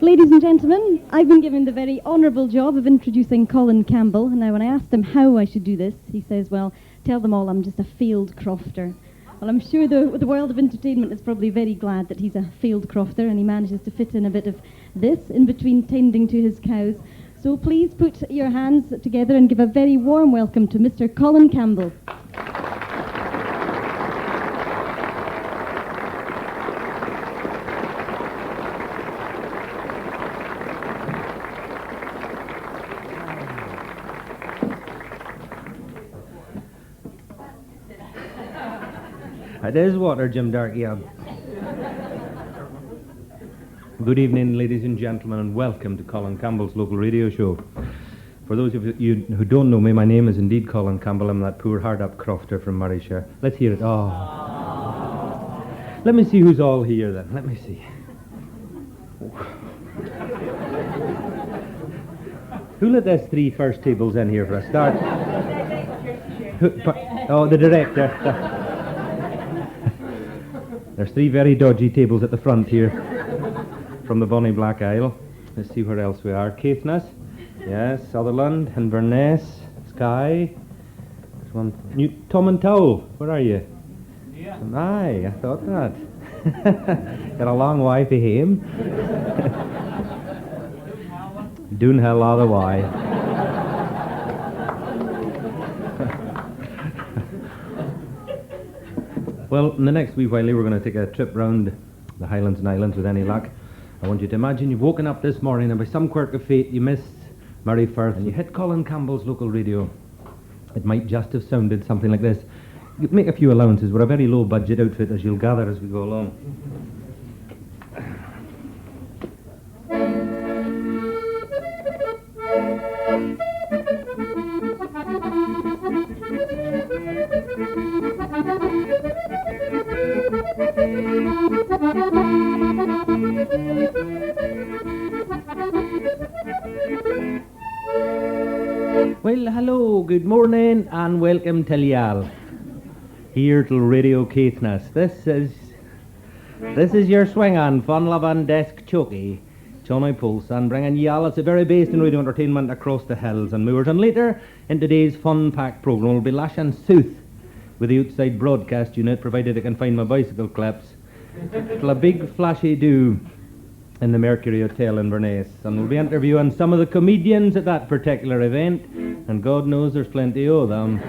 Ladies and gentlemen, I've been given the very honourable job of introducing Colin Campbell. Now, when I asked him how I should do this, he says, well, tell them all I'm just a field crofter. Well, I'm sure the world of entertainment is probably very glad that he's a field crofter and he manages to fit in a bit of this in between tending to his cows. So please put your hands together and give a very warm welcome to Mr. Colin Campbell. It is water, Jim Darkey. Good evening, ladies and gentlemen, and welcome to Colin Campbell's local radio show. For those of you who don't know me, my name is indeed Colin Campbell. I'm that poor hard-up crofter from Murrayshire. Let's hear it. Oh. Let me see who's all here then. Let me see. Who let us three first tables in here for a start? Oh, the director. There's three very dodgy tables at the front here from the Bonnie Black Isle. Let's see where else we are. Caithness, yes, Sutherland, Inverness, Skye. There's one. Tom and Towel, where are you? Yeah. Aye, I thought that. Got a long way for him. Doonhill all the way. Well, in the next wee while, we're going to take a trip round the Highlands and Islands with any luck. I want you to imagine you've woken up this morning and by some quirk of fate you missed Murray Firth and you hit Colin Campbell's local radio. It might just have sounded something like this. You make a few allowances. We're a very low budget outfit, as you'll gather as we go along. Well, hello, good morning, and welcome to y'all. Here to Radio Caithness. This is your swing-on, fun-loving desk chokey, Johnny Poulson, bringing y'all at the very best in radio entertainment across the hills and moors. And later in today's fun-packed programme, we'll be lashing south with the outside broadcast unit, provided I can find my bicycle clips, till a big flashy do in the Mercury Hotel in Inverness, and we'll be interviewing some of the comedians at that particular event, and God knows there's plenty of them.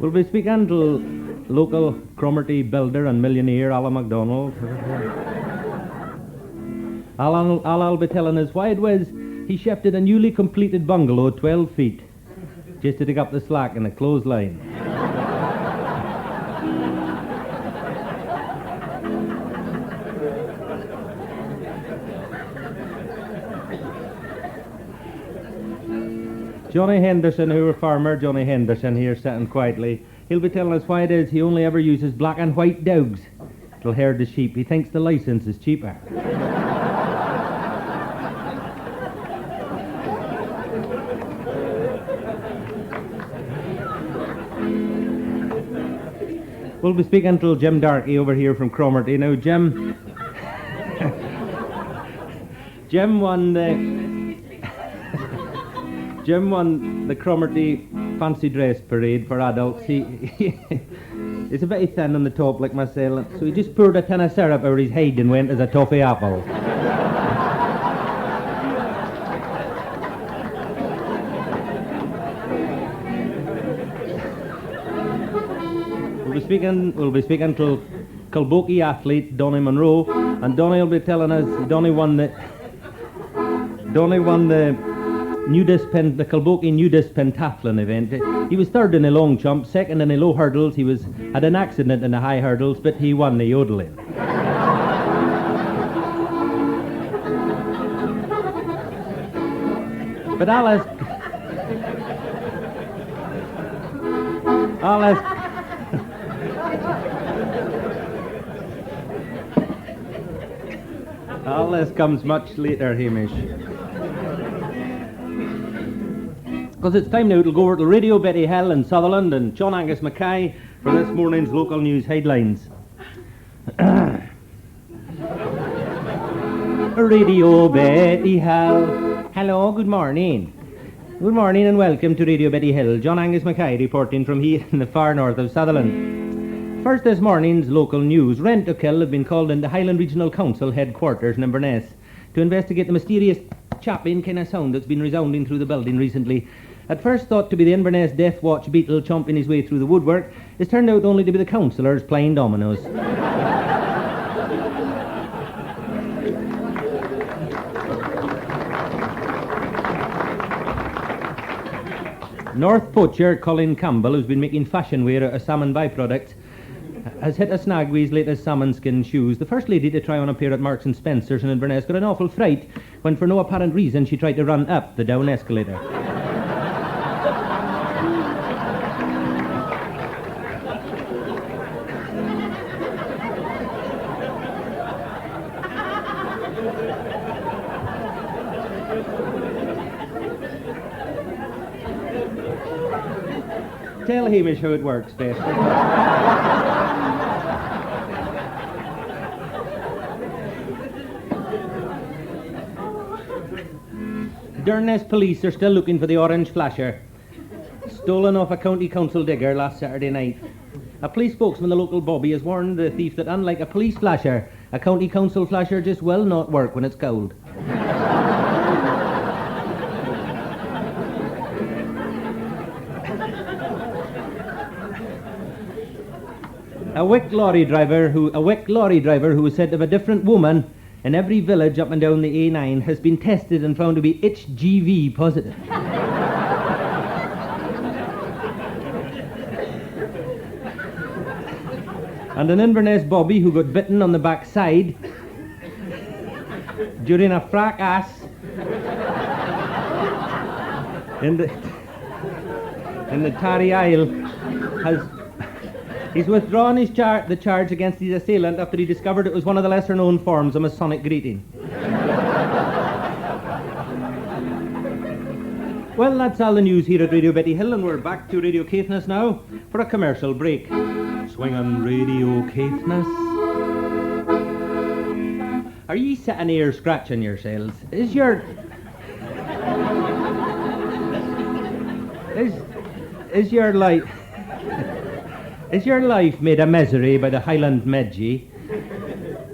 We'll be speaking to local Cromarty builder and millionaire Alan MacDonald. Alan, I'll be telling us why it was he shifted a newly completed bungalow 12 feet just to take up the slack in a clothesline. Johnny Henderson, who a farmer, Johnny Henderson here sitting quietly, he'll be telling us why it is he only ever uses black and white dogs to herd the sheep. He thinks the licence is cheaper. We'll be speaking to Jim Darkey over here from Cromarty. Now, Jim won the Cromarty fancy dress parade for adults. He's a bit thin on the top like myself, so he just poured a tin of syrup over his head and went as a toffee apple. We'll be speaking to Kilbokie athlete Donny Monroe, and Donny will be telling us Donny won the the Kilbokie nudist pentathlon event. He was third in the long jump, second in the low hurdles. He had an accident in the high hurdles, but he won the yodeling. But I'll all this comes much later, Hamish. Because it's time now to go over to Radio Betty Hill in Sutherland and John Angus Mackay for this morning's local news headlines. Radio Betty Hill. Hello, good morning. Good morning and welcome to Radio Betty Hill. John Angus Mackay reporting from here in the far north of Sutherland. First this morning's local news. Rent-a-Kill have been called into Highland Regional Council headquarters in Inverness to investigate the mysterious chapping kind of sound that's been resounding through the building recently. At first thought to be the Inverness Death Watch beetle chomping his way through the woodwork, it's turned out only to be the councillors playing dominoes. North poacher Colin Campbell, who's been making fashion wear out of salmon byproducts, has hit a snag with his latest salmon skin shoes. The first lady to try on a pair at Marks and Spencer's in Inverness got an awful fright when for no apparent reason she tried to run up the down escalator. Tell Hamish how it works, best. Durness police are still looking for the orange flasher, stolen off a county council digger last Saturday night. A police spokesman, the local bobby, has warned the thief that unlike a police flasher, a county council flasher just will not work when it's cold. A Wick lorry driver who was said to have a different woman in every village up and down the A9 has been tested and found to be HGV positive. And an Inverness bobby who got bitten on the backside during a fracas in the Tarry Isle he's withdrawn the charge against his assailant after he discovered it was one of the lesser-known forms of Masonic greeting. Well, that's all the news here at Radio Betty Hill, and we're back to Radio Caithness now for a commercial break. Swing on Radio Caithness. Are ye sitting here scratching yourselves? Is your life... Is your life made a misery by the Highland Medgie?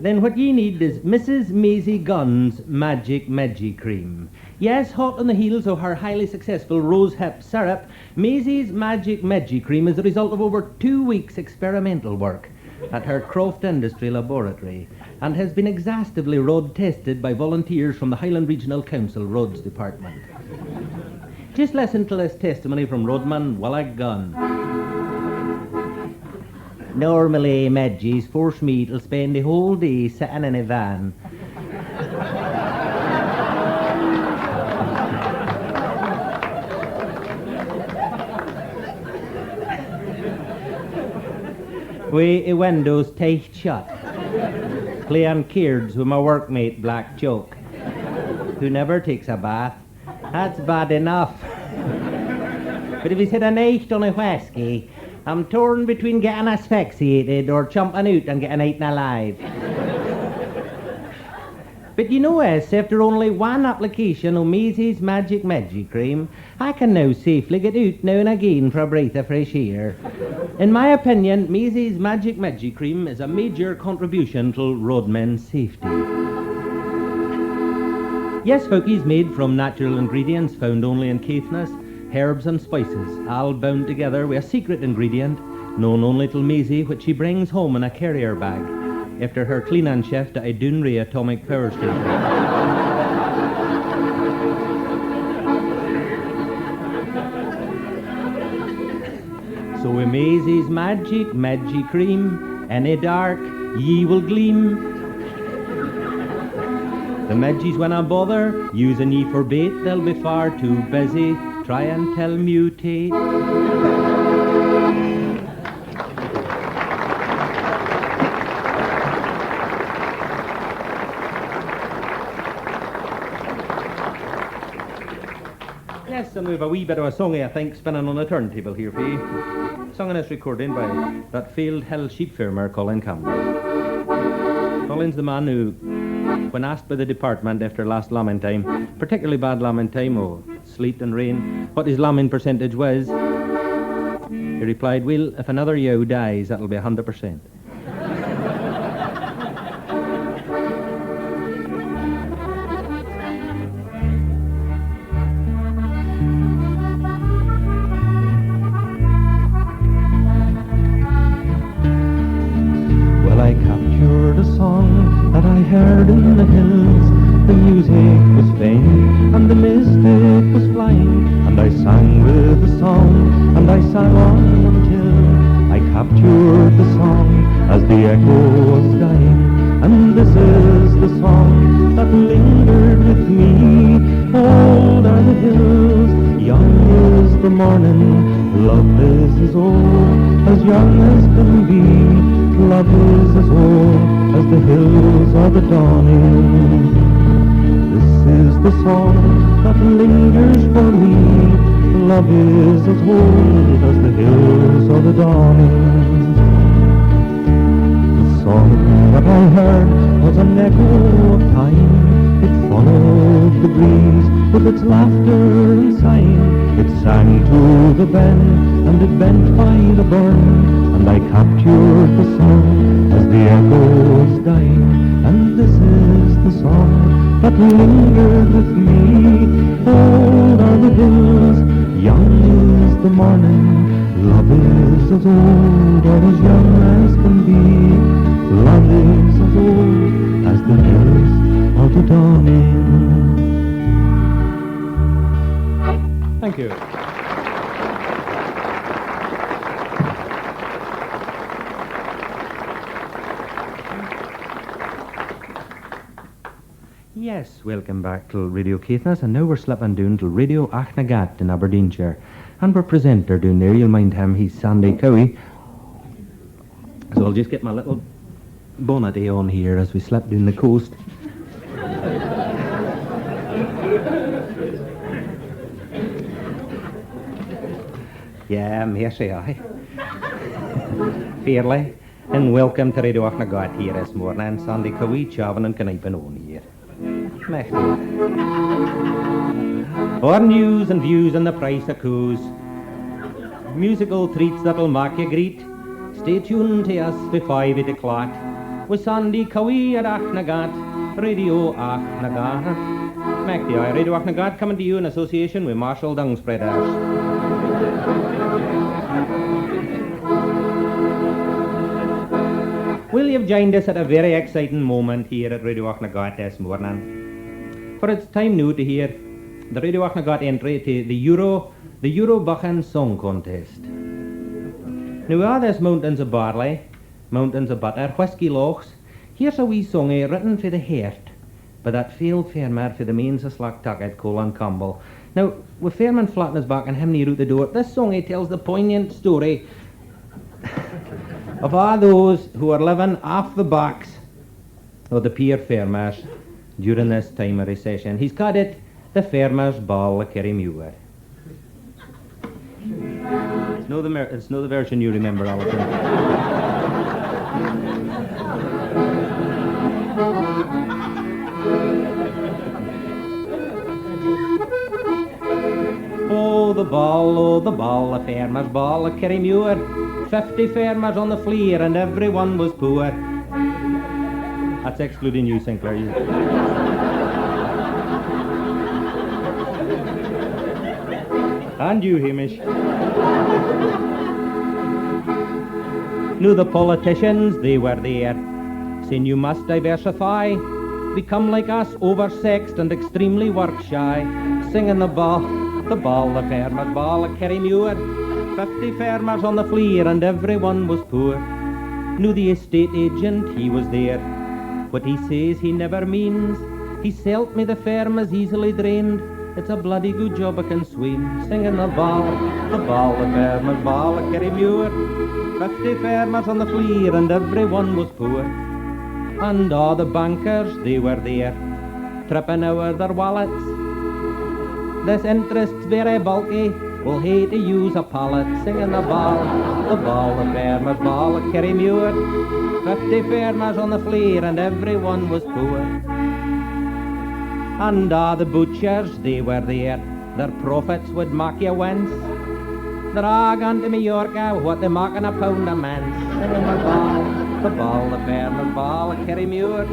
Then what ye need is Mrs. Maisie Gunn's Magic Medgie Cream. Yes, hot on the heels of her highly successful rose hip syrup, Maisie's Magic Medgie Cream is the result of over 2 weeks' experimental work at her Croft Industry Laboratory and has been exhaustively road tested by volunteers from the Highland Regional Council Roads Department. Just listen to this testimony from Roadman Willag Gunn. Normally, Medgies force me to spend the whole day sitting in a van. With the windows tight shut, playing cards with my workmate Black Joke, who never takes a bath. That's bad enough. But if he's had a night on a whisky, I'm torn between getting asphyxiated or jumping out and getting eaten alive. But you know, after only one application of Maisie's Magic Medgie Cream, I can now safely get out now and again for a breath of fresh air. In my opinion, Maisie's Magic Medgie Cream is a major contribution to roadmen's safety. Yes, hookie's made from natural ingredients found only in Caithness, herbs and spices, all bound together with a secret ingredient known only to Maisie, which she brings home in a carrier bag after her clean-in shift at a Dunray atomic power station. So with Maisie's Magic Medgie Cream, in the dark ye will gleam. The Medgies when I bother, using ye for bait, they'll be far too busy try and tell mutate. Yes, and we have a wee bit of a song, I think, spinning on the turntable here for you. Song in this recording by that failed hill sheep farmer, Colin Campbell. Colin's the man who When asked by the department after last lambing time, particularly bad lambing time, sleet and rain, what his lambing percentage was, he replied, well, if another ewe dies, that'll be 100%. Well, I captured a song that I heard in the hills. The music was faint and the mystic was flying, and I sang with the song, and I sang on until I captured the song as the echo was dying. And this is the song that lingered with me. Old are the hills, young is the morning, love is as old as young as can be. Love is as old as the hills are the dawning. This is the song that lingers for me. Love is as old as the hills are the dawning. The song that I heard was an echo of time. It followed the breeze with its laughter and sighing. It sang to the bend, and it bent by the burn, and I captured the song as the echo was dying. And this is the song that lingered with me. Old are the hills, young is the morning, love is as old or as young as can be. Love is as old as the hills are the dawning. Thank you. Yes, welcome back to Radio Caithness, and now we're slipping down to Radio Achnagat in Aberdeenshire. And our presenter down there, you'll mind him, he's Sandy Cowie. So I'll just get my little bonnet on here as we slip down the coast. Yeah, mercy, aye. Fairly, and welcome to Radio Achnagat here this morning. Sandy Cowie, Chavan and Canipan on here. Our news and views and the price of coos. Musical treats that'll make you greet. Stay tuned to us for 8 o'clock. With Sandy Cowie at Achnagat, Radio Achnagat. Mechty, Radio Achnagat coming to you in association with Marshall Dung Spreaders. Well, you've joined us at a very exciting moment here at Radio Achnagat this morning. For it's time now to hear the Radio Achnagat entry to the Eurobuchan Song Contest. Now, are there's mountains of barley, mountains of butter, whisky lochs. Here's a wee song written for the heart by that failed farmer for the mains of Slack Tucket, Colin Campbell. Now, with Fairman flat in his back and him near out the door, this song tells the poignant story of all those who are living off the backs of the poor farmers during this time of recession. He's called it the Farmers' Ball of Kerrymuir. It's no the version you remember, Alison. Oh, the ball, the Farmers' Ball of Kerrymuir. 50 farmers on the fleer and everyone was poor. That's excluding you, Sinclair. And you, Hamish. Knew the politicians, they were there, saying you must diversify, become like us, oversexed and extremely work-shy, singing the Farmers' Ball of Kerrymuir. 50 farmers on the fleer and everyone was poor. Knew the estate agent, he was there. What he says he never means. He selt me the farm as easily drained. It's a bloody good job I can swim. Singing the Farmers' Ball of Kerrymuir. 50 farmers on the fleer and everyone was poor. And all the bankers, they were there, tripping over their wallets. This interest's very bulky, we'll hate to use a pallet. Singing the Farmers' Ball of Kerrymuir. 50 farmers on the fleer and everyone was poor. And all the butchers, they were there, their profits would mock you once. They're all gone to Mallorca, what they mocking a pound a man. Singing the farmer's ball, a Kerrymuir.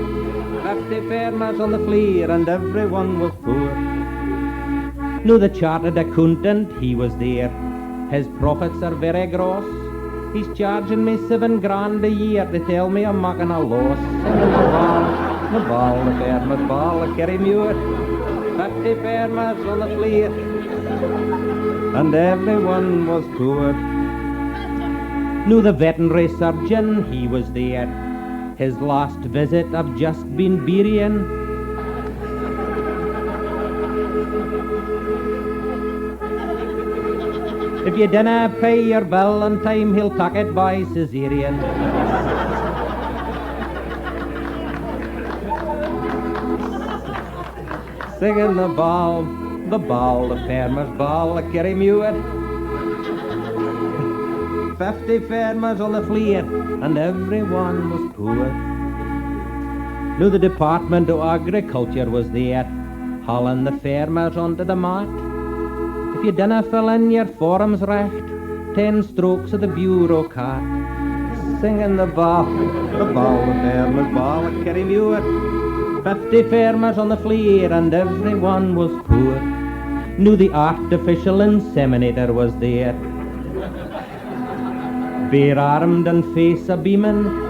50 farmers on the fleer, and everyone was poor. Now the chartered accountant, he was there. His profits are very gross. He's charging me £7 a year to tell me I'm making a loss. Singing the farmer's ball, a Kerrymuir. 50 farmers on the fleer, and everyone was poor. Now the veterinary surgeon, he was there. His last visit I've just been burying. If you dinna pay your bill on time, he'll tuck it by cesarean. Singing the farmer's ball, a Kerrymuir. 50 farmers on the fleer, and everyone was poor. Now the Department of Agriculture was there, hauling the farmers onto the mat. If you dinna fill in your forms recht, 10 strokes of the bureaucrat. Singing the farmer's ball, a Kerrymuir. 50 farmers on the fleer, and everyone was poor. Now the artificial inseminator was there, bare-armed and face a-beaming.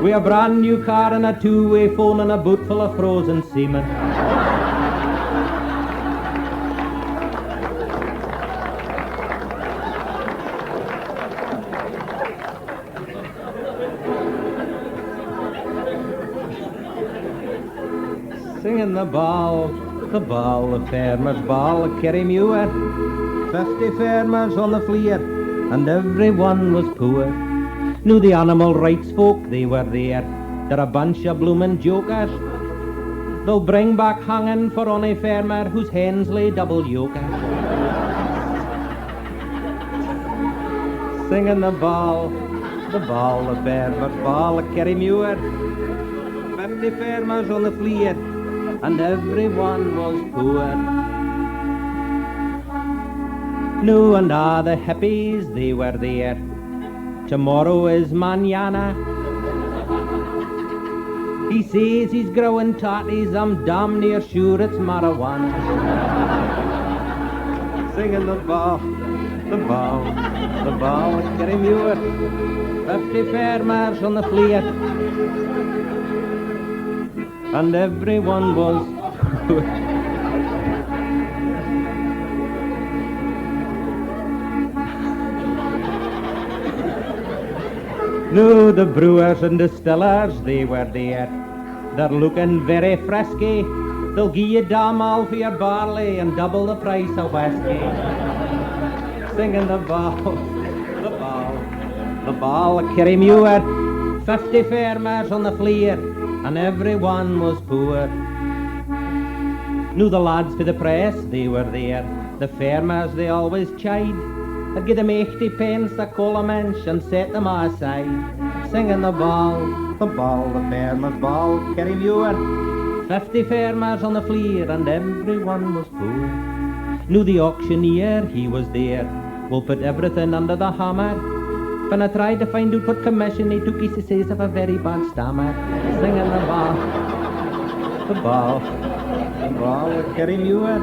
With a brand new car and a two-way phone and a boot full of frozen semen. Singing the farmer's ball, a Kerrymuir. 50 farmers on the fleer, and everyone was poor. Now the animal rights folk, they were there. They're a bunch of bloomin' jokers. They'll bring back hanging for ony farmer whose hens lay double yokers. Singing the farmer's ball, a Kerrymuir. 50 farmers on the fleer, and everyone was poor. No, and all the hippies, they were there. Tomorrow is manana. He says he's growing totties, I'm damn near sure it's marijuana. Singing the ball, a Kerrymuir. 50 farmers on the fleer, and everyone was poor. No, the brewers and distillers, they were there. They're looking very frisky. They'll give you damn all for your barley and double the price of whiskey. Singing the ball, a Kerrymuir. 50 farmers on the fleer, and everyone was poor. Now the lads for the press, they were there. The farmers, they always chide. I'd give them 80 pence a colamench and set them aside. Singing the farmer's ball, Kerrymuir. 50 farmers on the fleer, and everyone was poor. Now the auctioneer, he was there. We'll put everything under the hammer. When I tried to find out what commission he took, he says of a very bad stammer. Singing the ball, a Kerrymuir.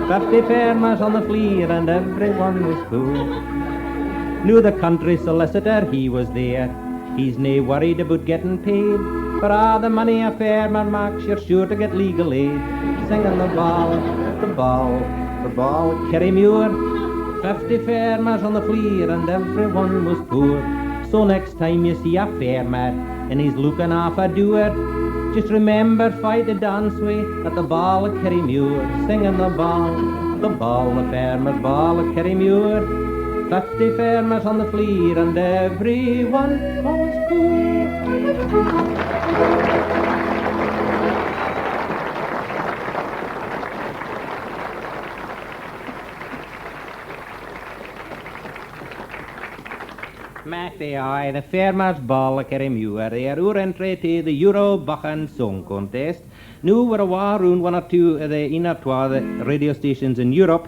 50 farmers on the fleer, and everyone was poor. Now the country solicitor, he was there. He's nae worried about getting paid. For all the money a farmer makes, you're sure to get legal aid. Singing the ball, Kerrymuir. 50 farmers on the fleer, and everyone was poor. So next time you see a farmer and he's looking off a doer, just remember fight to dance with at the ball of Kerrymuir. Singing the farmer's ball of Kerrymuir. 50 farmers on the fleer, and everyone was poor. Mac they are, the Farmers Ball of Kerrymuir. They are entry to the Euro Buchan Song Contest. Now we're a war around one or two of the the radio stations in Europe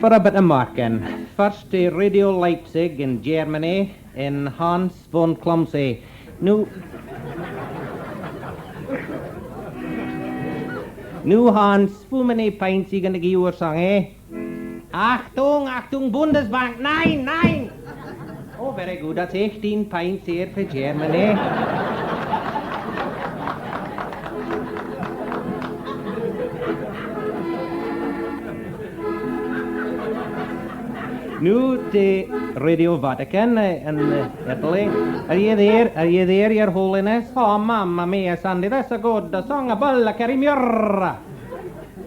for a bit of marking. First to Radio Leipzig in Germany in Hans von Clumsy. Now Hans, how many pints are you going to give your song, eh? Achtung, Achtung, Bundesbank, nein, nein! Oh, very good, that's 18 pints here for Germany. Now to Radio Vatican in Italy. Are you there, Your Holiness? Oh, mamma mia, Sandy, that's a good song, a bella Kerrymuir.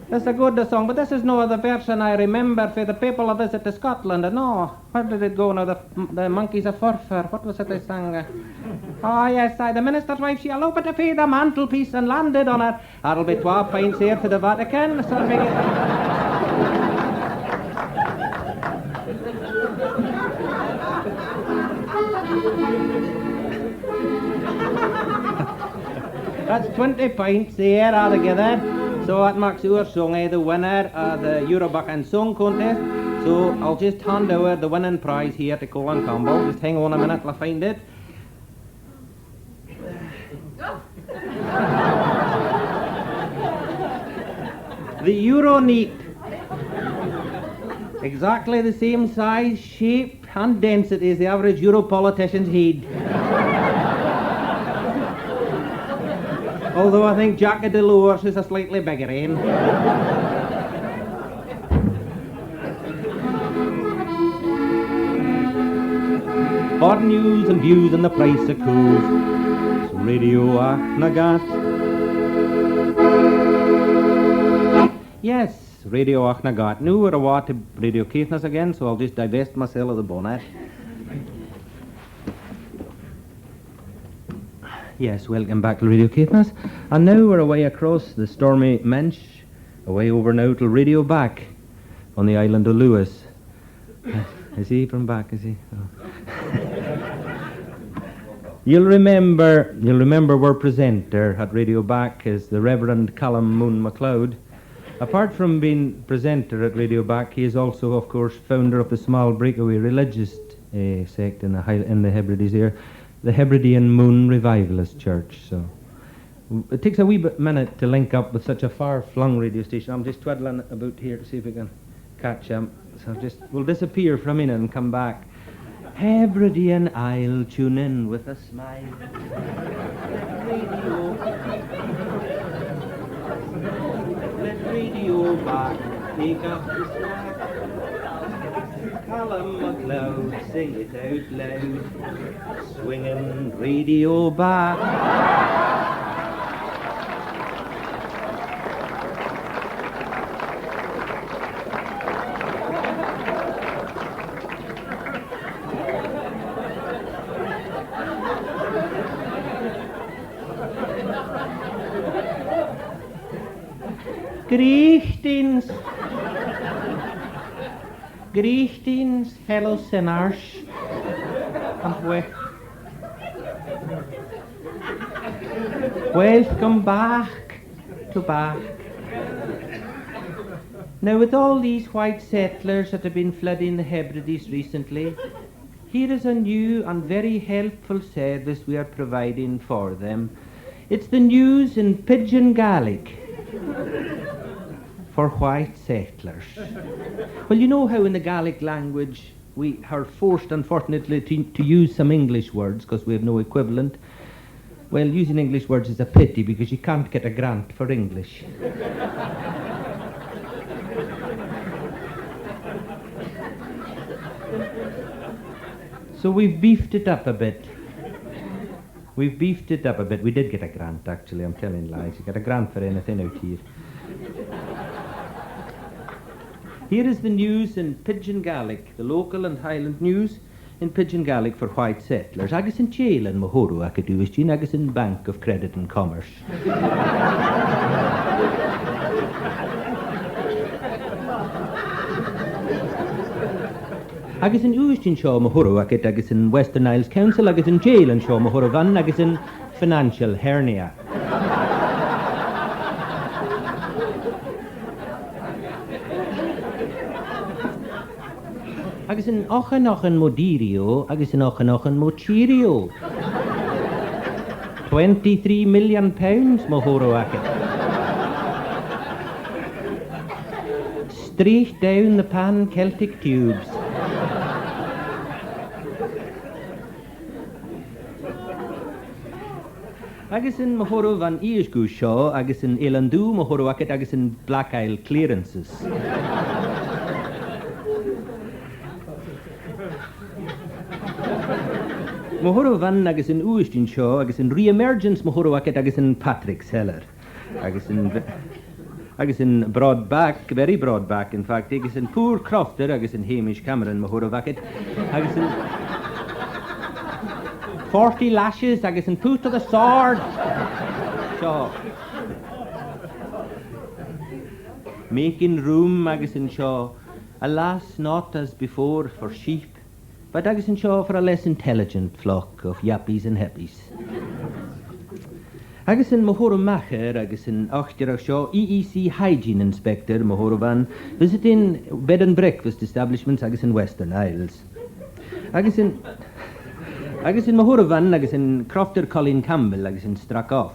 That's a good song, but this is no the version I remember for the people of visit to Scotland. No, where did it go now? The monkeys of Furfur. What was it they sang? Oh, yes, the minister's wife, she eloped to feed the mantelpiece and landed on it. That'll be 12 pints here for the Vatican. That's 20 pints here altogether. So that makes your song the winner of the Eurobuchan Song Contest. So I'll just hand over the winning prize here to Colin Campbell. Just hang on a minute till I find it. The Euroneat. Exactly the same size, shape and density as the average Euro politician's head. Although I think Jack of Delors is a slightly bigger end. For news and views and the price of coos, it's Radio Achnagat. Yes, Radio Achnagat. Now we're away to Radio Caithness again, so I'll just divest myself of the bonnet. Yes, welcome back to Radio Caithness. And now we're away across the stormy Mensch, away over now to Radio Back on the island of Lewis. Is he from back, is he? Oh. You'll remember our presenter at Radio Back is the Reverend Callum Moon MacLeod. Apart from being presenter at Radio Back, he is also, of course, founder of the small breakaway religious sect in the Hebrides here, the Hebridean Moon Revivalist Church. So it takes a wee minute to link up with such a far-flung radio station. I'm just twiddling about here to see if we can catch him. So we'll disappear for a minute and come back. Hebridean, I'll tune in with a smile. Let Radio Back take up the slack. Callum MacLeod, sing it out loud. Swinging Radio Back. Greetings, fellow sinners, and welcome back to Back. Now, with all these white settlers that have been flooding the Hebrides recently, here is a new and very helpful service we are providing for them. It's the news in Pidgin Gaelic for white settlers. Well, you know how in the Gaelic language we are forced, unfortunately, to use some English words because we have no equivalent. Well, using English words is a pity because you can't get a grant for English. So we've beefed it up a bit. We did get a grant, actually. I'm telling lies. You get a grant for anything out here. Here is the news in Pidgin Gaelic, the local and Highland news in Pidgin Gaelic for white settlers. Agus in Jail and Mahoro Akaduistin, agus in Bank of Credit and Commerce. Agus in Uistin Shaw Mahoroakit, agus in Western Isles Council, agus in jail and Shaw Mahorovan, agus in financial hernia. Agus in ochan Modirio, agus in ochan Mochirio. 23 million pounds, Mahoroakit. Streak down the pan Celtic tubes. Agus in Mahoro van Iesgu Shaw, agus in Elandu, Mahoroakit, agus in Black Isle clearances. Mahoro van agus in Uistin Shaw, agus in re-emergence Mahoroakit, agus in Patrick's Heller. Agus in Broadback, very Broadback, in fact, agus in Poor Crofter, agus in Hamish Cameron Mahoroakit, agus in 40 lashes, agus in Put to the Sword. Shaw. Making room, agus in Shaw. Alas, not as before for sheep, but agus in Shaw for a less intelligent flock of yappies and heppies. Agus in Mahoro Macher, agus in Ochterach Shaw, EEC Hygiene Inspector Mahoro van, visiting bed and breakfast establishments, agus in Western Isles. Agus in Mahoro van, agus in Crofter Colin Campbell, agus in Strakoff.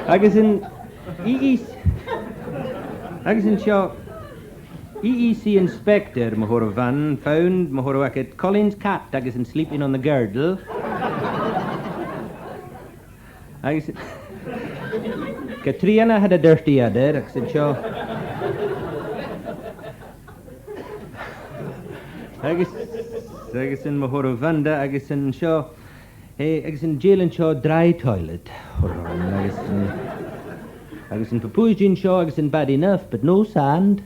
Agus in Shaw, EEC Inspector Mahoro van found Mahoroakit Colin's cat, agus in sleeping on the girdle. Agus in Katrina had a dirty adder, agus in Shaw. Agus in Mahoro vanda, agus in Shaw. Agus in jail and Shaw dry toilet. Agus in Papuijin Shaw, agus in bad enough, but no sand.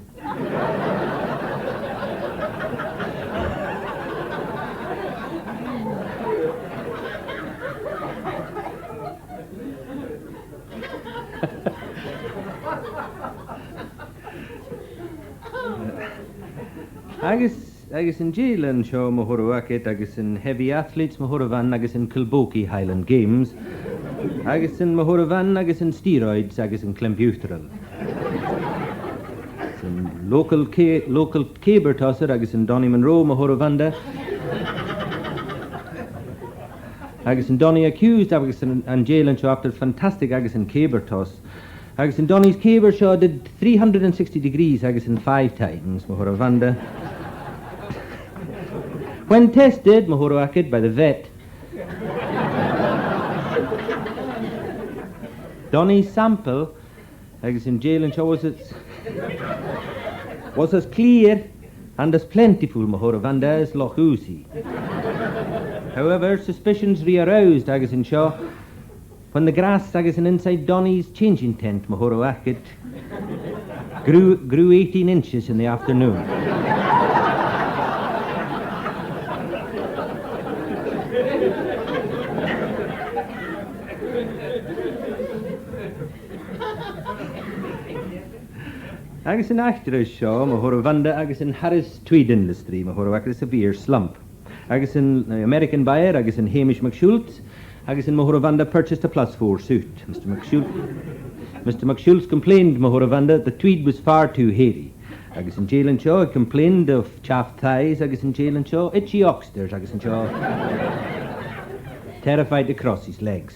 Agus in jail and Shaw Mahoroakit, agus in heavy athletes Mahorovan, agus in Kilbokie Highland Games, agus in Mahorovan, agus in steroids, agus in Clembuterel. In local caber tosser, agus in Donny Monroe Mahorovanda, agus in Donny accused, agus in jail and Shaw after fantastic, agus in caber toss. Agus in Donny's caber Shaw did 360 degrees, agus in 5 times Mahorovanda. When tested, Mahoroakit, by the vet, Donny's sample, agus in jail and Shaw, was as clear and as plentiful, Mahorovanda, as Loch Uzi. However, suspicions re-aroused, agus in Shaw, when the grass, agus in inside Donny's changing tent, Mahoroakit, grew 18 inches in the afternoon. Agus in Achter's Shaw, Mahorovanda, agus in Harris Tweed Industry, Mahoroakit, a severe slump. Agus in American buyer, agus in Hamish McSchultz, agus in Mahorovanda purchased a +4 suit. Mr. McSchultz complained, Mahorovanda, the tweed was far too hairy. Agus in jail and Shaw, he complained of chaffed thighs, agus in jail and Shaw, itchy oxters, agus in Shaw, terrified to cross his legs.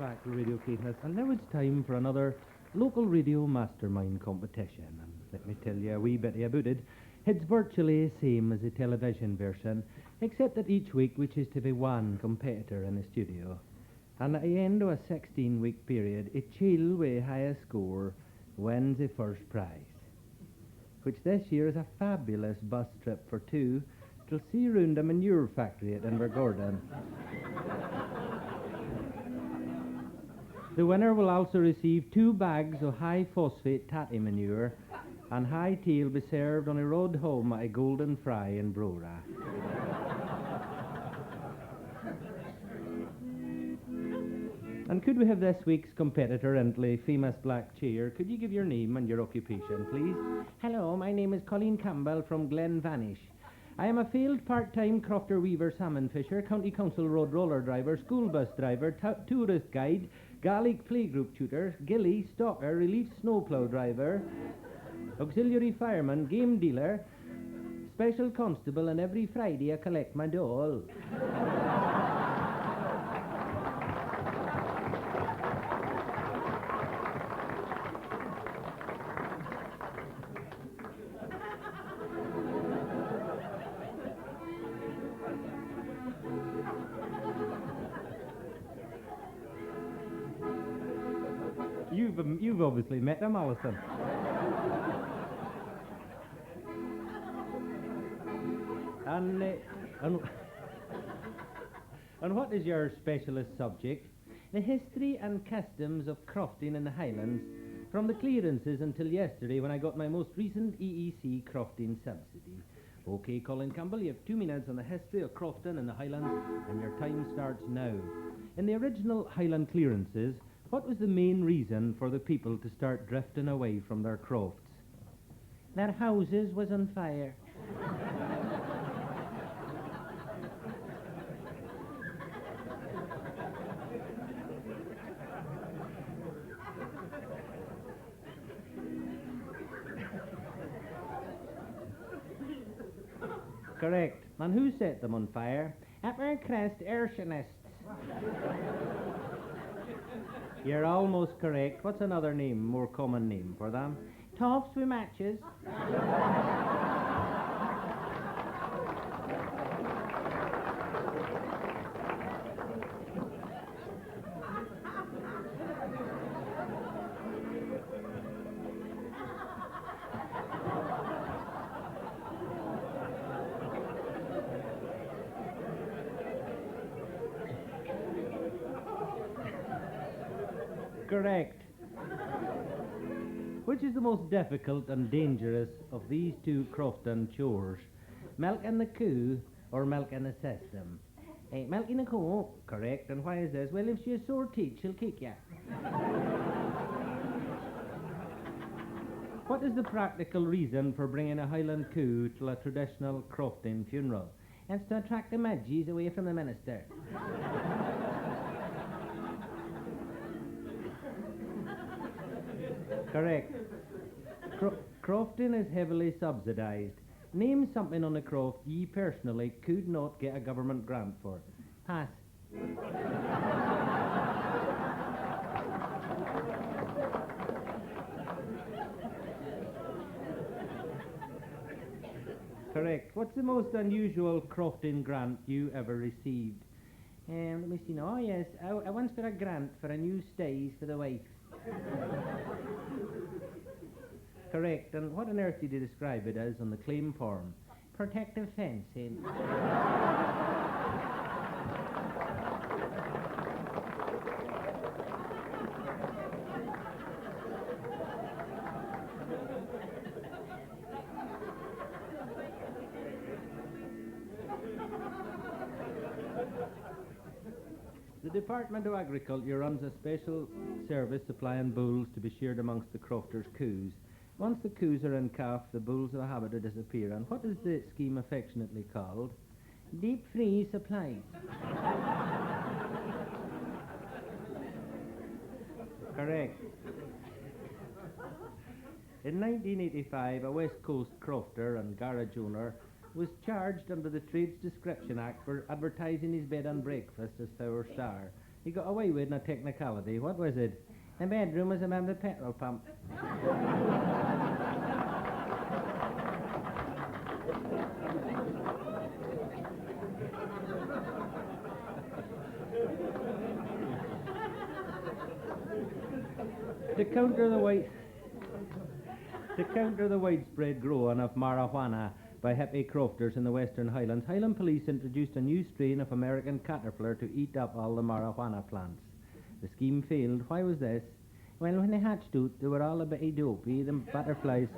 back to Radio Caithness, and now it's time for another local radio mastermind competition. And let me tell you a wee bit about it. It's virtually the same as the television version, except that each week we choose to be one competitor in the studio. And at the end of a 16-week period, a child with the highest score wins the first prize, which this year is a fabulous bus trip for two to see round a manure factory at Invergordon. The winner will also receive 2 bags of high-phosphate tatty manure, and high tea will be served on a road home at a golden fry in Brora. And could we have this week's competitor into the famous black chair? Could you give your name and your occupation, please? Hello, my name is Colin Campbell from Glenvanish. I am a failed part-time crofter weaver salmon fisher, county council road roller driver, school bus driver, tourist guide, Gaelic playgroup tutor, gilly, stalker, relief snowplow driver, auxiliary fireman, game dealer, special constable, and every Friday I collect my dole. You've obviously met him, Alison. And what is your specialist subject? The history and customs of crofting in the Highlands, from the clearances until yesterday when I got my most recent EEC crofting subsidy. OK, Colin Campbell, you have 2 minutes on the history of crofting in the Highlands, and your time starts now. In the original Highland clearances, what was the main reason for the people to start drifting away from their crofts? Their houses was on fire. Correct. And who set them on fire? Upper crest airshinists. You're almost correct. What's another name, more common name for them? Toffs with matches. Correct. Which is the most difficult and dangerous of these 2 crofton chores? Milking the coo or milking the system? Milking the coo, correct. And why is this? Well, if she has sore teeth, she'll kick you. What is the practical reason for bringing a Highland coo to a traditional crofting funeral? It's to attract the midgies away from the minister. Correct. Crofting is heavily subsidised. Name something on the croft ye personally could not get a government grant for. Pass. Correct. What's the most unusual crofting grant you ever received? Let me see now. Oh yes, I once got a grant for a new stays for the wife. Correct. And what on earth did you describe it as on the claim form? Protective fencing. The Department of Agriculture runs a special service supplying bulls to be shared amongst the crofters' coos. Once the coos are in calf, the bulls have a habit of disappearing. What is the scheme affectionately called? Deep freeze supply. Correct. In 1985, a West Coast crofter and garage owner was charged under the Trades Description Act for advertising his bed and breakfast as Power Star. He got away with a technicality. What was it? The bedroom was above the petrol pump. To counter the widespread growing of marijuana by hippie crofters in the Western Highlands, Highland Police introduced a new strain of American caterpillar to eat up all the marijuana plants. The scheme failed. Why was this? Well, when they hatched out, they were all a bit dopey, the butterflies,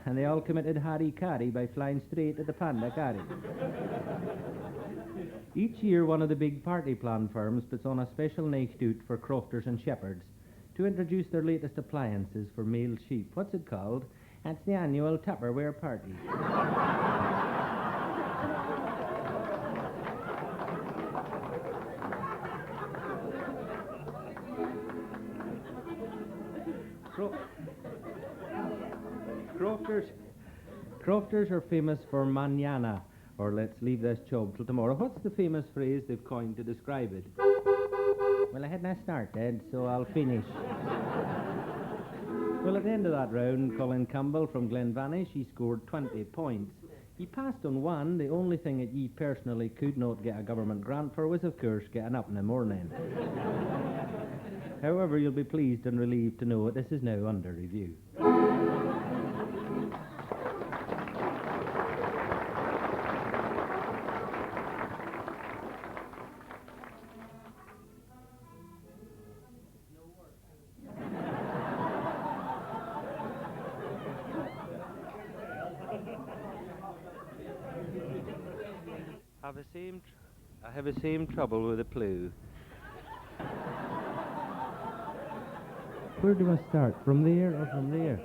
and they all committed harry-carry by flying straight at the panda carry. Each year, one of the big party plan firms puts on a special night out for crofters and shepherds to introduce their latest appliances for male sheep. What's it called? That's the annual Tupperware party. Crofters are famous for manana, or let's leave this job till tomorrow. What's the famous phrase they've coined to describe it? Well, I hadn't started, so I'll finish. Well, at the end of that round, Colin Campbell from Glenvanish, he scored 20 points. He passed on one. The only thing that he personally could not get a government grant for was, of course, getting up in the morning. However, you'll be pleased and relieved to know that this is now under review. I have the same trouble with the plough. Where do I start? From there or from there?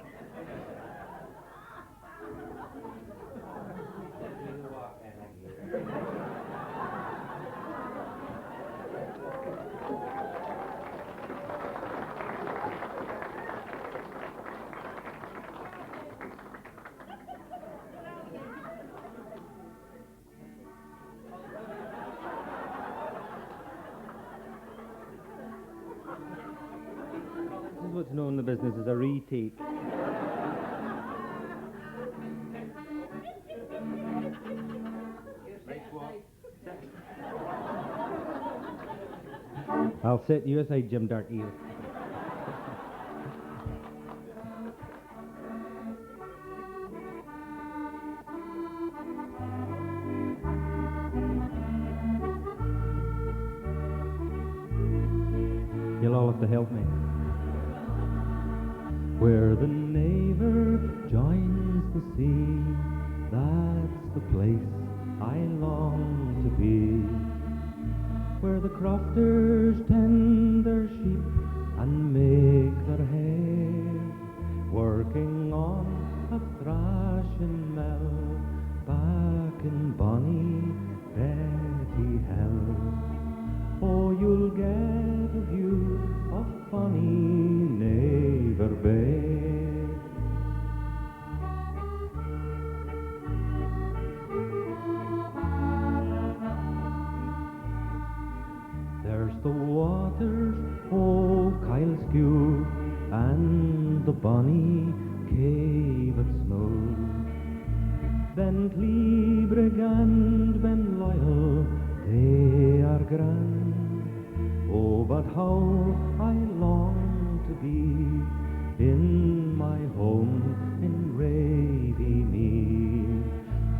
What's known in the business as a retake. I'll set you aside, Jim Darkeel. You'll all have to help me. Where the Naver joins the sea, that's the place I long to be. Where the crofters tend their sheep and make their hay, working on a thrashing mill back in bonny Betty Hill. Oh, you'll get a view of bonny Naver Bay. There's the waters, oh, Kyleskew, and the bonny cave at Snow. Ben Clebrigg and Ben Loyal, they are grand. Oh, but how I long to be in my home in Ravymead,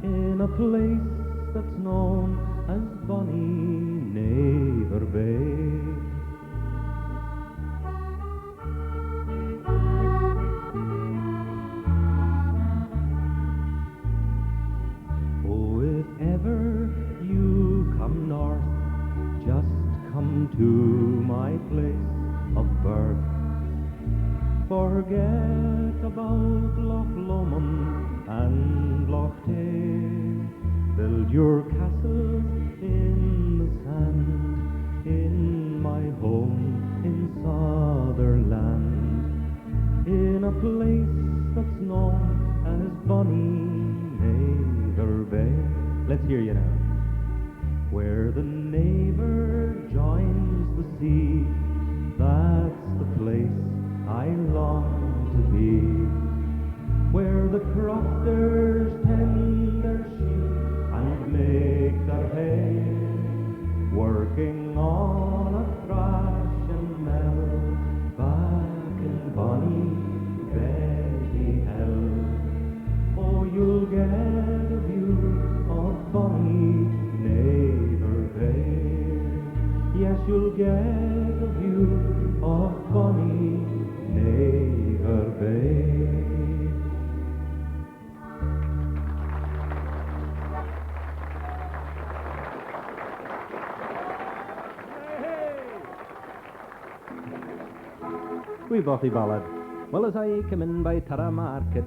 in a place that's known as bonny Naver Bay. Oh, if ever you come north, just come to my place of birth. Forget about Loch Lomond and Loch Tay. Build your castles in the sand, in my home in Sutherland, in a place that's known as bonny Naver Bay. Let's hear you now. Where the Naver joins the sea. That's the place I long to be, where the crofters tend their sheep and make their hay, working on a thrash and mill back in bonny Betty Hill. Oh, you'll get a view of bonny Neighbour Bay. Yes, you'll get a view of bonny Neighbour Bay. Wee bothy ballad. Well, as I came in by Tara Market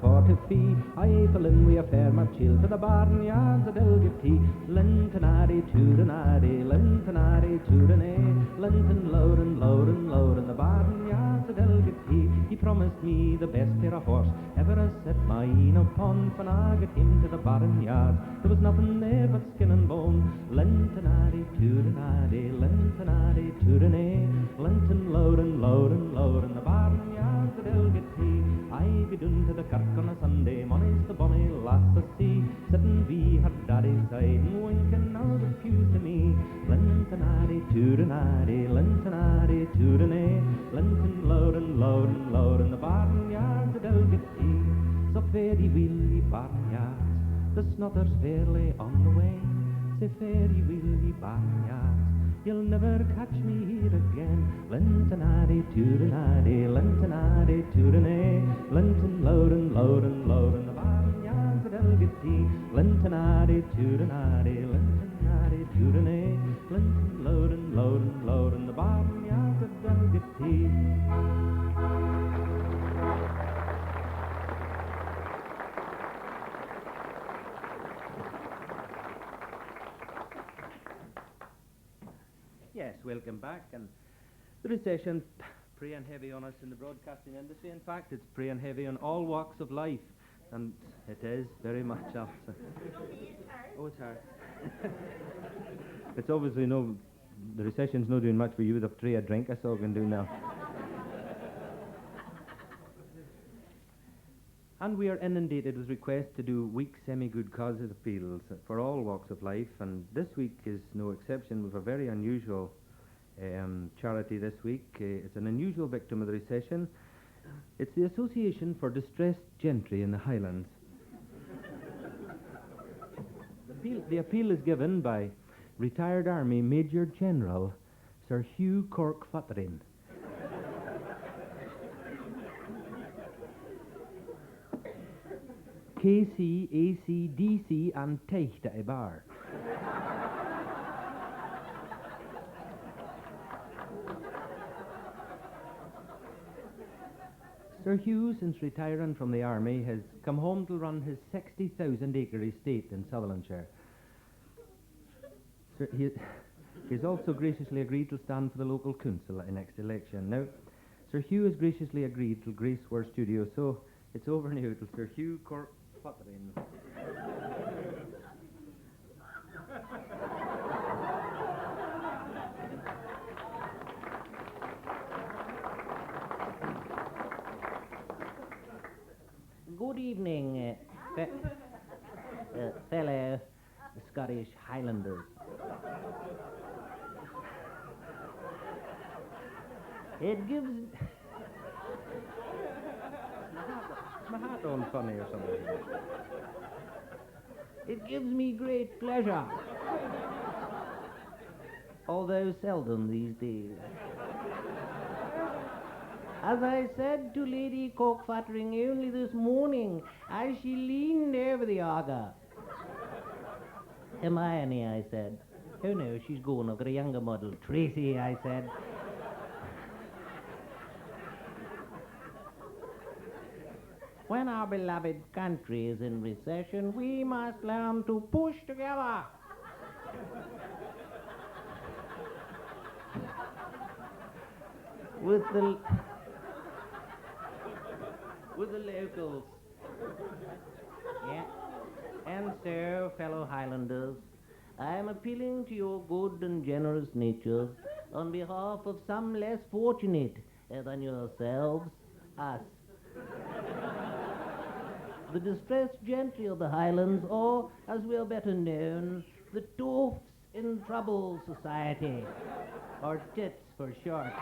for to fee, I fell in wi' a fair chill to the barnyards at Elgety. Lintonary, Turinary, Lintonary, Turinay, Linton, Loudon, Loudon, Loudon, the barnyards at Elgety. He promised me the best pair of horse ever I set my een upon. When I got him to the barnyard, there was nothing there but skin and bone. Lintonary, Turinary, Lintonary, Turinay, Linton, Loudon, Loudon, Loudon, the barnyards at Elgety. I go down to the kirk on a Sunday, money's the bonny lass to see, sitting be her daddy's side and winking out the pews to me. Lintonary, Turinary, Lintonary, Turinay, Linton, Loudon, Loudon, Loudon, the barnyards at Elgety. So fare-ye weel, ye barnyards, the snotter's fairly on the way. Say fare-ye weel, ye barnyards, you'll never catch me here again. Lintonary, Turinary, Lintonary, Turinay, Linton, Loudon, Loudon, Loudon, the barnyards at Elgety. Lintonary, Turinary, Lintonary, Turinay, Linton, Loudon, Loudon, Loudon, the barnyards at Elgety. Yes, welcome back. And the recession's preying heavy on us in the broadcasting industry. In fact, it's preying heavy on all walks of life. And it is very much also. Oh, it's hard. It's obviously the recession's not doing much for you with a tray of drink, that's all I can do now. And we are inundated with requests to do weak semi-good causes appeals for all walks of life, and this week is no exception. With a very unusual charity this week. It's an unusual victim of the recession. It's the Association for Distressed Gentry in the Highlands. The appeal is given by retired Army Major General Sir Hugh Cork Futterin. KC, AC, DC and Teichta Ibar. Sir Hugh, since retiring from the army, has come home to run his 60,000-acre estate in Sutherlandshire. He's also graciously agreed to stand for the local council at the next election. Now, Sir Hugh has graciously agreed to grace our studio, so it's over now to Sir Hugh Cork Futterin. Good evening, fellow Scottish Highlanders. It gives... Is my hat on funny or something? It gives me great pleasure, although seldom these days. As I said to Lady Corkfuttering only this morning, as she leaned over the auger. Hermione, I said. Oh no, she's gone. I've got a younger model. Tracy, I said. When our beloved country is in recession, we must learn to push together. With the locals. Yeah. And so, fellow Highlanders, I am appealing to your good and generous nature on behalf of some less fortunate than yourselves, us. The distressed gentry of the Highlands, or, as we are better known, the Toffs in Trouble Society, or TITS for short.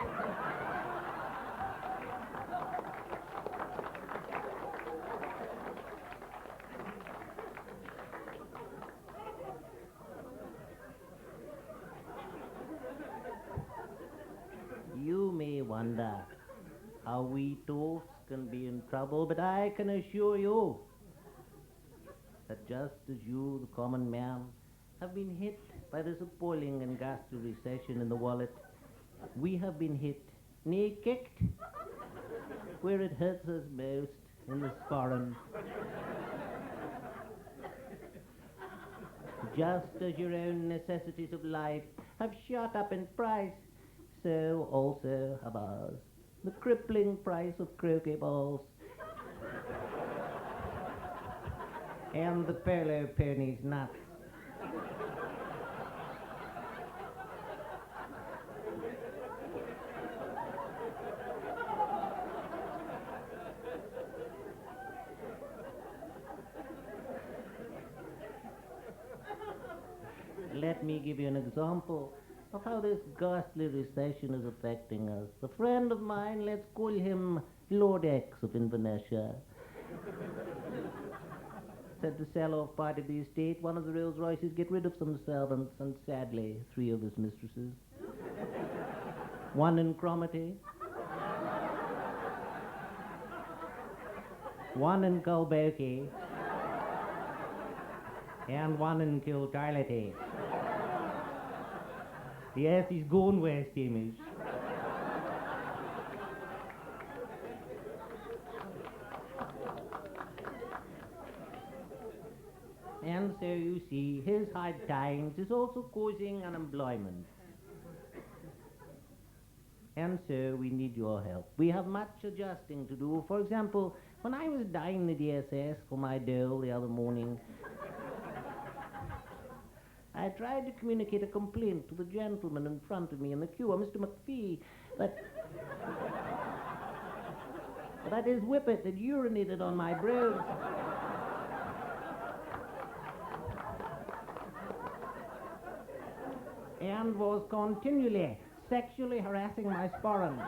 You may wonder how we Toffs can be in trouble, but I can assure you that just as you, the common man, have been hit by this appalling and ghastly recession in the wallet, we have been hit, nay kicked, where it hurts us most, in the sporran. Just as your own necessities of life have shot up in price, so also have ours. The crippling price of croquet balls and the polo pony's nuts. Let me give you an example of how this ghastly recession is affecting us. A friend of mine, let's call him Lord X of Inverness, said to sell off part of the estate, one of the Rolls Royces, get rid of some servants, and sadly, 3 of his mistresses. One in Cromarty, one in Culbokey, and one in Kiltarlety. Yes, he's going west, Hamish. And so you see, his hard times is also causing unemployment. And so we need your help. We have much adjusting to do. For example, when I was dining the DSS for my dole the other morning, I tried to communicate a complaint to the gentleman in front of me in the queue, Mr. McPhee, that his whippet had urinated on my brogues. And was continually sexually harassing my sporran.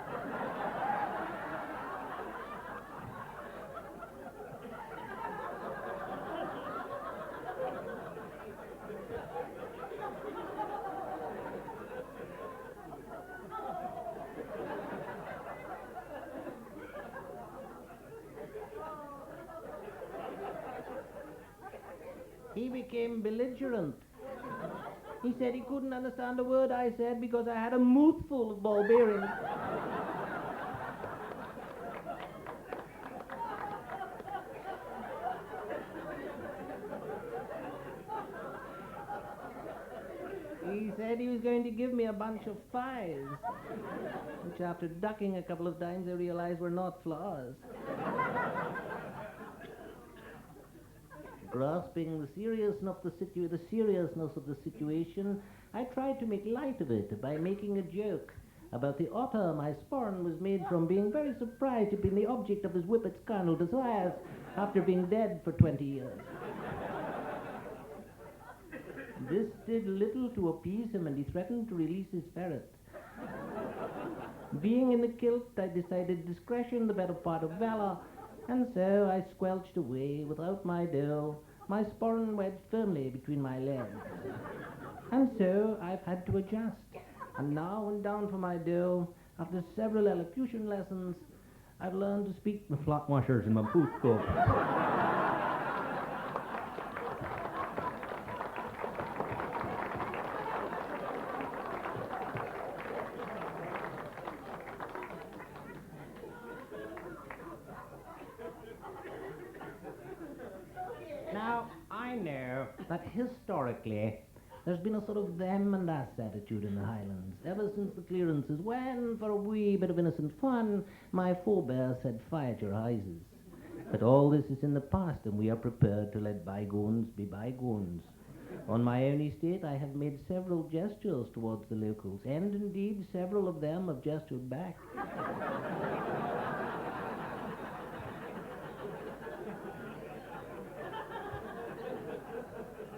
He became belligerent. He said he couldn't understand a word I said because I had a mouthful of ball bearings. He said he was going to give me a bunch of fives, which after ducking a couple of times I realized were not flaws. Grasping the seriousness of the situation, I tried to make light of it by making a joke about the otter my sporran was made from being very surprised to be the object of his whippet's carnal desires after being dead for 20 years. This did little to appease him, and he threatened to release his ferret. Being in the kilt, I decided discretion the better part of valor, and so I squelched away without my dole, my sporran wedged firmly between my legs. And so I've had to adjust. And now when down for my dole, after several elocution lessons, I've learned to speak my flock washers and my boot scope. Now, I know that historically there's been a sort of them and us attitude in the Highlands, ever since the clearances, when, for a wee bit of innocent fun, my forebears had fired your houses. But all this is in the past, and we are prepared to let bygones be bygones. On my own estate, I have made several gestures towards the locals, and indeed several of them have gestured back.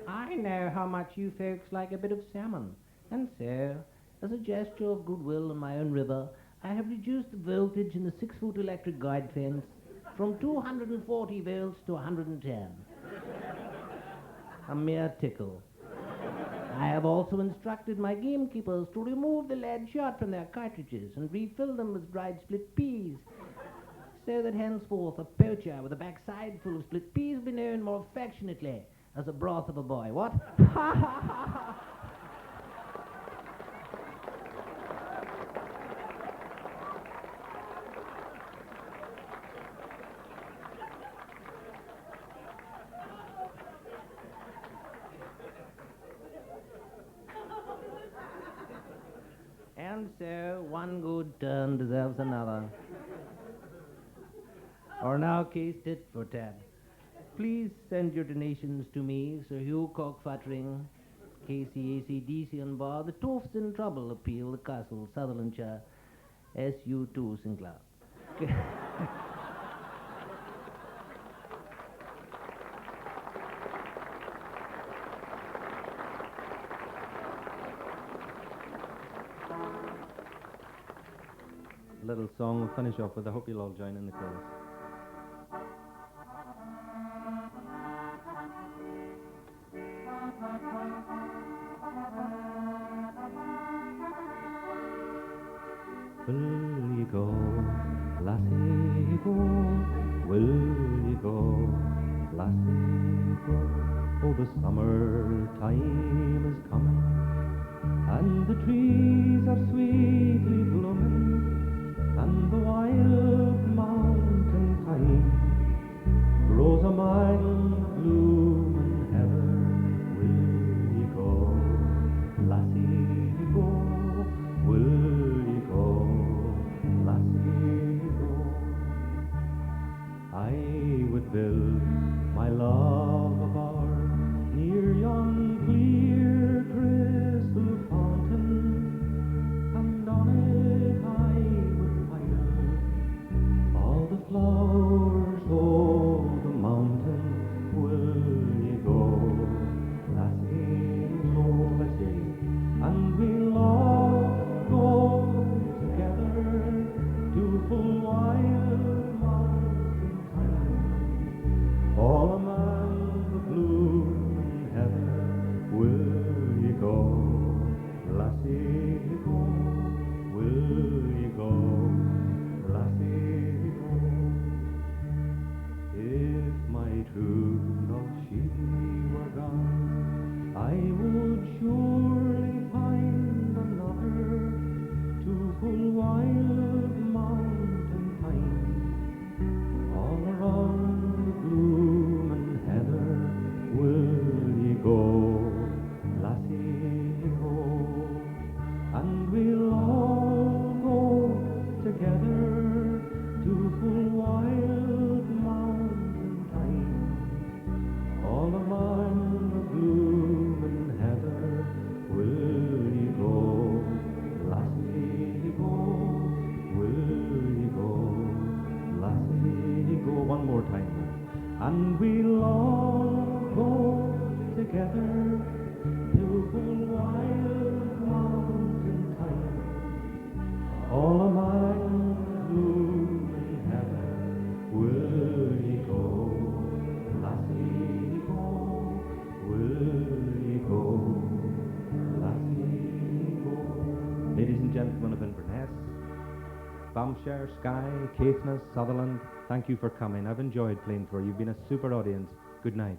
I know how much you folks like a bit of salmon, and so, as a gesture of goodwill on my own river, I have reduced the voltage in the 6-foot electric guide fence from 240 volts to 110. A mere tickle. I have also instructed my gamekeepers to remove the lead shot from their cartridges and refill them with dried split peas, so that henceforth a poacher with a backside full of split peas will be known more affectionately as the broth of a boy. What? And so, one good turn deserves another. Or now case tit for tat. Please send your donations to me, Sir Hugh Cockfuttering, KCAC-DC on bar, the Toffs in Trouble Appeal, the Castle, Sutherlandshire, SU2 Sinclair. Little song we'll finish off with. I hope you'll all join in the chorus. Will you go, lassie, go? Will you go, lassie, go? Oh, the summer time is coming, and the trees are sweetly blooming, and the wild mountain thyme grows among blooming heather. Will you go, lassie, go? Will you go, lassie, go? I would build my love a bower near yon clear crystal fountain, and on it I would pile all the flowers of the mountain. Will you go, lassie, go? Let's hear you. And we'll all go together to full wild mountain time, all among the blooming heather. Will you go, lassie, go? Will you go, lassie, go? If my true love she were gone, I would surely find another to full wild mountain pine, all around the blooming heather. Will you go, lassie, go? And we'll all go together to full wild mountain time, all among the blooming heather. Will you go, lassie, go? Will you go, lassie, go? One more time. And we'll all go together to full wild mountain time, all among the blooming heather. Will you go, lassie, go? Will you go, lassie, go? Ladies and gentlemen of Inverness, Banffshire, Skye, Caithness, Sutherland, thank you for coming. I've enjoyed playing for you. You've been a super audience. Good night.